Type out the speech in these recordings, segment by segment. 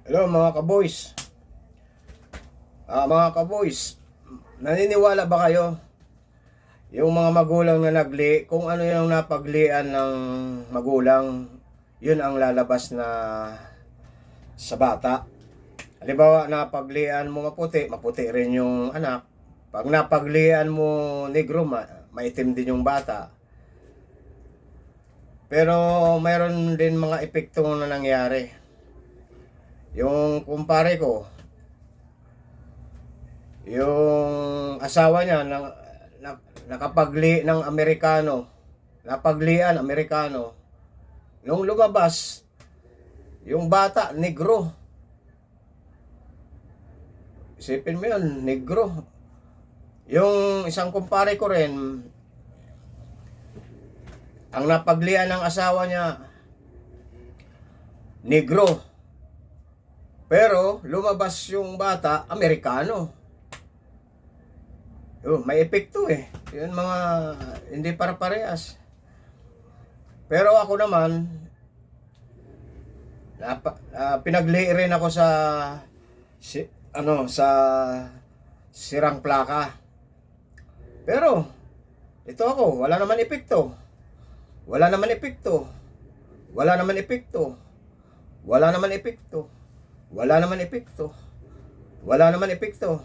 Hello mga kaboys. Mga kaboys, naniniwala ba kayo yung mga magulang na nagli, kung ano yung napaglian ng magulang, yun ang lalabas na sa bata? Halimbawa, napaglian mo maputi, maputi rin yung anak. Pag napaglian mo negro, maitim din yung bata. Pero mayroon din mga epekto na nangyari. Yung kumpare ko, yung asawa niya nakapagli ng Amerikano, napaglian Amerikano. Nung lumabas, yung bata negro. Isipin mo yun, negro. Yung isang kumpare ko rin, ang napaglian ng asawa niya, negro. Pero lumabas yung bata, Amerikano. May epekto eh. Yun mga hindi para-parehas. Pero ako naman, pinagli rin ako sa sa sirang plaka. Pero ito ako, wala naman epekto. Wala naman epekto. Wala naman epekto. Wala naman epekto. Wala naman epekto. Wala naman epekto.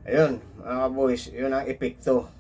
Ayun, mga boys, yun ang epekto.